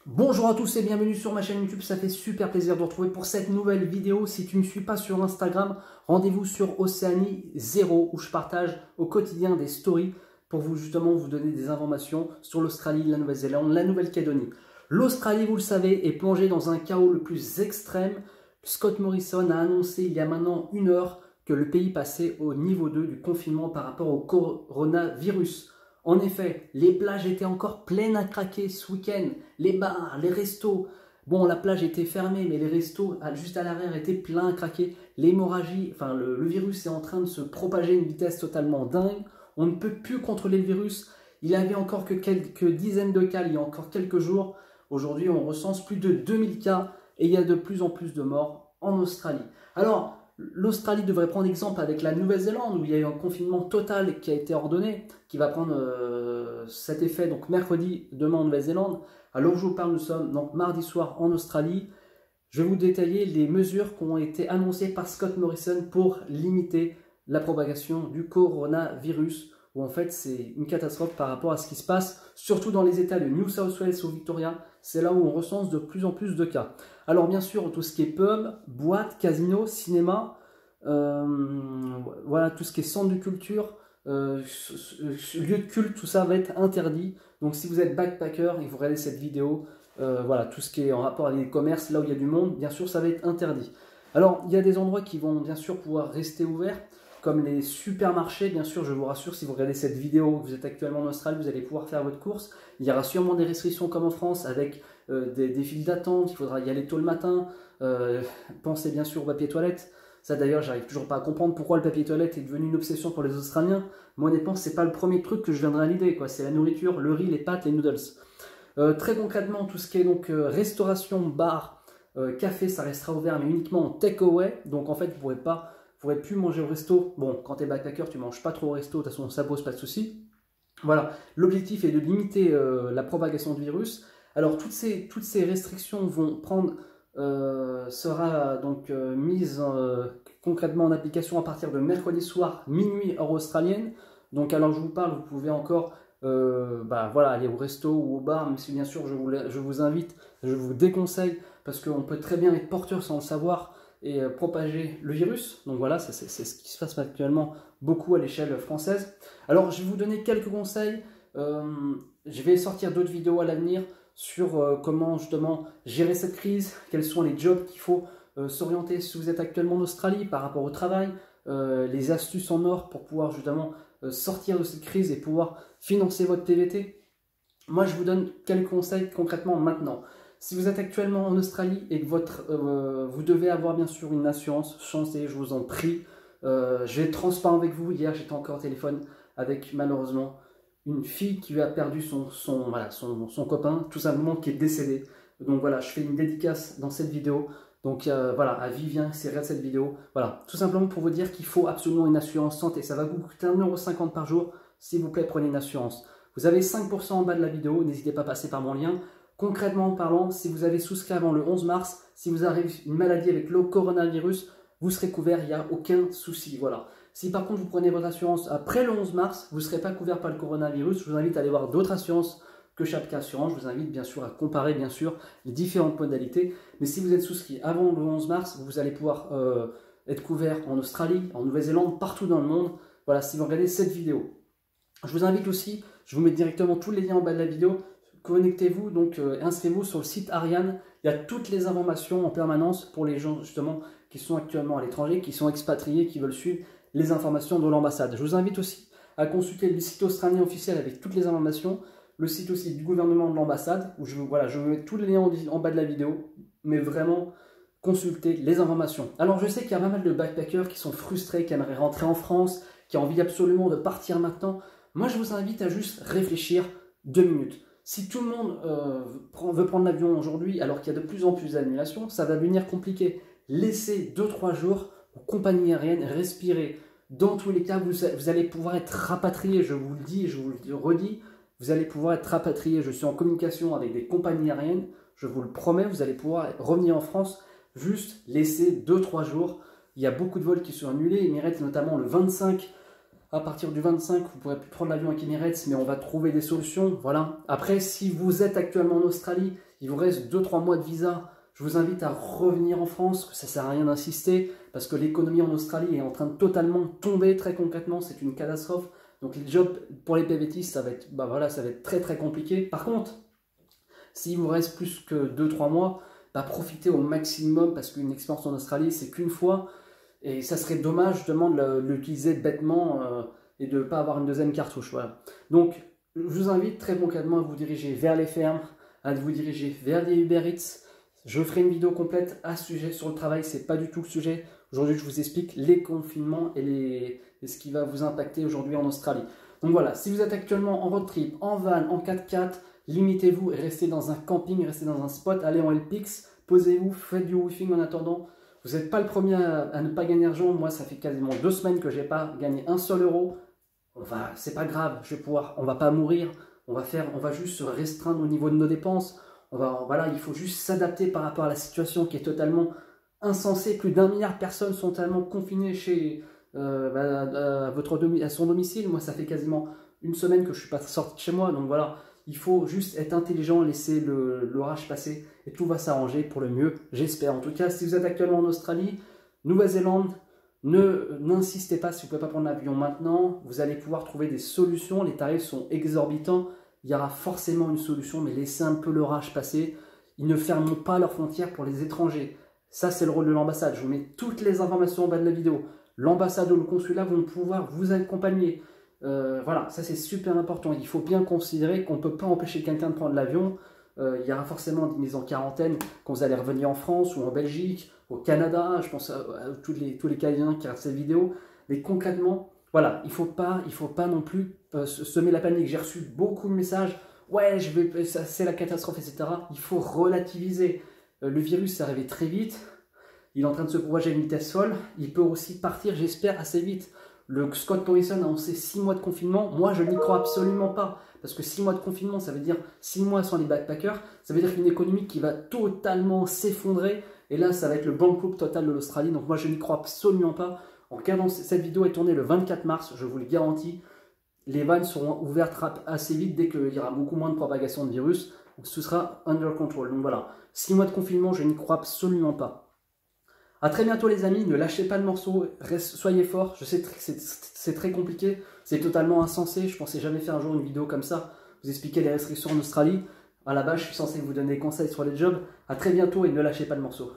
Bonjour à tous et bienvenue sur ma chaîne YouTube, ça fait super plaisir de vous retrouver pour cette nouvelle vidéo. Si tu ne me suis pas sur Instagram, rendez-vous sur Océanie 0 où je partage au quotidien des stories pour vous donner des informations sur l'Australie, la Nouvelle-Zélande, la Nouvelle-Calédonie. L'Australie, vous le savez, est plongée dans un chaos le plus extrême. Scott Morrison a annoncé il y a maintenant 1 heure que le pays passait au niveau 2 du confinement par rapport au coronavirus. En effet, les plages étaient encore pleines à craquer ce week-end, les bars, les restos. Bon, la plage était fermée, mais les restos, juste à l'arrière, étaient pleins à craquer. L'hémorragie, enfin le virus est en train de se propager à une vitesse totalement dingue. On ne peut plus contrôler le virus. Il n'y avait encore que quelques dizaines de cas il y a encore quelques jours. Aujourd'hui, on recense plus de 2000 cas et il y a de plus en plus de morts en Australie. Alors, l'Australie devrait prendre exemple avec la Nouvelle-Zélande où il y a eu un confinement total qui a été ordonné, qui va prendre cet effet donc mercredi, demain en Nouvelle-Zélande. Alors je vous parle, nous sommes donc mardi soir en Australie. Je vais vous détailler les mesures qui ont été annoncées par Scott Morrison pour limiter la propagation du coronavirus, où en fait c'est une catastrophe par rapport à ce qui se passe, surtout dans les États de New South Wales ou Victoria. C'est là où on recense de plus en plus de cas. Alors bien sûr, tout ce qui est pub, boîte, casino, cinéma, voilà, tout ce qui est centre de culture, lieu de culte, tout ça va être interdit. Donc si vous êtes backpacker et vous regardez cette vidéo, voilà, tout ce qui est en rapport avec les commerces, là où il y a du monde, bien sûr ça va être interdit. Alors il y a des endroits qui vont bien sûr pouvoir rester ouverts, comme les supermarchés, bien sûr, je vous rassure, si vous regardez cette vidéo, vous êtes actuellement en Australie, vous allez pouvoir faire votre course. Il y aura sûrement des restrictions comme en France, avec des files d'attente, il faudra y aller tôt le matin. Pensez bien sûr au papier toilette. Ça d'ailleurs, j'arrive toujours pas à comprendre pourquoi le papier toilette est devenu une obsession pour les Australiens. Moi honnêtement, c'est pas le premier truc que je viendrai à l'idée, quoi. C'est la nourriture, le riz, les pâtes, les noodles. Très concrètement, tout ce qui est donc restauration, bar, café, ça restera ouvert, mais uniquement en take-away. Donc en fait, vous pourrez plus manger au resto. Bon, quand tu es backpacker, tu manges pas trop au resto, de toute façon, ça pose pas de souci. Voilà, l'objectif est de limiter la propagation du virus. Alors, toutes ces restrictions vont prendre, sera donc mise concrètement en application à partir de mercredi soir, minuit, heure australienne. Donc, alors je vous parle, vous pouvez encore voilà, aller au resto ou au bar, même si bien sûr je vous invite, je vous déconseille, parce qu'on peut très bien être porteur sans le savoir et propager le virus. Donc voilà, c'est ce qui se passe actuellement beaucoup à l'échelle française. Alors je vais vous donner quelques conseils. Je vais sortir d'autres vidéos à l'avenir sur comment justement gérer cette crise, quels sont les jobs qu'il faut s'orienter si vous êtes actuellement en Australie par rapport au travail, les astuces en or pour pouvoir justement sortir de cette crise et pouvoir financer votre TVT. Moi je vous donne quelques conseils concrètement maintenant. Si vous êtes actuellement en Australie et que vous devez avoir bien sûr une assurance, chancez, je vous en prie. Je vais être transparent avec vous. Hier, j'étais encore au téléphone avec malheureusement une fille qui a perdu son copain, tout simplement qui est décédé. Donc voilà, je fais une dédicace dans cette vidéo. Donc voilà, à Vivien, c'est regarde cette vidéo. Voilà, tout simplement pour vous dire qu'il faut absolument une assurance santé. Ça va vous coûter 1,50 € par jour. S'il vous plaît, prenez une assurance. Vous avez 5% en bas de la vidéo. N'hésitez pas à passer par mon lien. Concrètement parlant, si vous avez souscrit avant le 11 mars, si vous avez une maladie avec le coronavirus, vous serez couvert, il n'y a aucun souci. Voilà. Si par contre vous prenez votre assurance après le 11 mars, vous ne serez pas couvert par le coronavirus. Je vous invite à aller voir d'autres assurances que Chapka Assurance. Je vous invite bien sûr à comparer bien sûr les différentes modalités. Mais si vous êtes souscrit avant le 11 mars, vous allez pouvoir être couvert en Australie, en Nouvelle-Zélande, partout dans le monde. Voilà, si vous regardez cette vidéo. Je vous invite aussi, je vous mets directement tous les liens en bas de la vidéo. Connectez-vous, donc inscrivez-vous sur le site Ariane. Il y a toutes les informations en permanence pour les gens justement qui sont actuellement à l'étranger, qui sont expatriés, qui veulent suivre les informations de l'ambassade. Je vous invite aussi à consulter le site australien officiel avec toutes les informations, le site aussi du gouvernement de l'ambassade, où je vous mets tous les liens en bas de la vidéo, mais vraiment consultez les informations. Alors je sais qu'il y a pas mal de backpackers qui sont frustrés, qui aimeraient rentrer en France, qui ont envie absolument de partir maintenant. Moi je vous invite à juste réfléchir 2 minutes. Si tout le monde veut prendre l'avion aujourd'hui, alors qu'il y a de plus en plus d'annulations, ça va devenir compliqué. Laissez 2-3 jours aux compagnies aériennes respirer. Dans tous les cas, vous allez pouvoir être rapatrié, je vous le dis, je vous le redis, vous allez pouvoir être rapatrié. Je suis en communication avec des compagnies aériennes, je vous le promets, vous allez pouvoir revenir en France, juste laissez 2-3 jours. Il y a beaucoup de vols qui sont annulés, Emirates notamment le 25 À partir du 25, vous pourrez plus prendre l'avion avec Emirates, mais on va trouver des solutions. Voilà. Après, si vous êtes actuellement en Australie, il vous reste 2-3 mois de visa. Je vous invite à revenir en France, ça ne sert à rien d'insister, parce que l'économie en Australie est en train de totalement tomber très concrètement, c'est une catastrophe. Donc les jobs pour les PVTistes, ça va être, ça va être très très compliqué. Par contre, s'il vous reste plus que 2-3 mois, profitez au maximum, parce qu'une expérience en Australie, c'est qu'une fois, et ça serait dommage justement de l'utiliser bêtement et de ne pas avoir une deuxième cartouche. Voilà. Donc, je vous invite très concrètement à vous diriger vers les fermes, à vous diriger vers des Uber Eats. Je ferai une vidéo complète à ce sujet sur le travail, c'est pas du tout le sujet. Aujourd'hui, je vous explique les confinements et ce qui va vous impacter aujourd'hui en Australie. Donc voilà, si vous êtes actuellement en road trip, en van, en 4x4, limitez-vous et restez dans un camping, restez dans un spot, allez en LPX, posez-vous, faites du woofing en attendant. Vous n'êtes pas le premier à ne pas gagner d'argent. Moi, ça fait quasiment 2 semaines que je n'ai pas gagné un seul euro. C'est pas grave, on va pas mourir. On va juste se restreindre au niveau de nos dépenses. Voilà, il faut juste s'adapter par rapport à la situation qui est totalement insensée. Plus d'1 milliard de personnes sont tellement confinées à son domicile. Moi, ça fait quasiment une semaine que je ne suis pas sorti de chez moi. Donc voilà, il faut juste être intelligent, laisser l'orage passer et tout va s'arranger pour le mieux, j'espère. En tout cas, si vous êtes actuellement en Australie, Nouvelle-Zélande, n'insistez pas si vous ne pouvez pas prendre l'avion maintenant. Vous allez pouvoir trouver des solutions. Les tarifs sont exorbitants. Il y aura forcément une solution, mais laissez un peu l'orage passer. Ils ne ferment pas leurs frontières pour les étrangers. Ça, c'est le rôle de l'ambassade. Je vous mets toutes les informations en bas de la vidéo. L'ambassade ou le consulat vont pouvoir vous accompagner. Voilà, ça c'est super important. Il faut bien considérer qu'on ne peut pas empêcher quelqu'un de prendre l'avion. Il y aura forcément des mises en quarantaine quand vous allez revenir en France ou en Belgique, au Canada. Je pense à tous les Canadiens qui regardent cette vidéo. Mais concrètement, voilà, il faut pas non plus semer la panique. J'ai reçu beaucoup de messages. Ouais, c'est la catastrophe, etc. Il faut relativiser. Le virus est arrivé très vite. Il est en train de se propager à une vitesse folle. Il peut aussi partir, j'espère, assez vite. Le Scott Morrison a annoncé 6 mois de confinement. Moi, je n'y crois absolument pas. Parce que 6 mois de confinement, ça veut dire 6 mois sans les backpackers. Ça veut dire une économie qui va totalement s'effondrer. Et là, ça va être le bankrupt total de l'Australie. Donc moi, je n'y crois absolument pas. En regardant cette vidéo est tournée le 24 mars, je vous le garantis. Les vannes seront ouvertes assez vite dès qu'il y aura beaucoup moins de propagation de virus. Donc, ce sera under control. Donc voilà, 6 mois de confinement, je n'y crois absolument pas. A très bientôt les amis, ne lâchez pas le morceau, soyez forts. Je sais que c'est très compliqué, c'est totalement insensé. Je pensais jamais faire un jour une vidéo comme ça, vous expliquer les restrictions en Australie. À la base, je suis censé vous donner des conseils sur les jobs. A très bientôt et ne lâchez pas le morceau.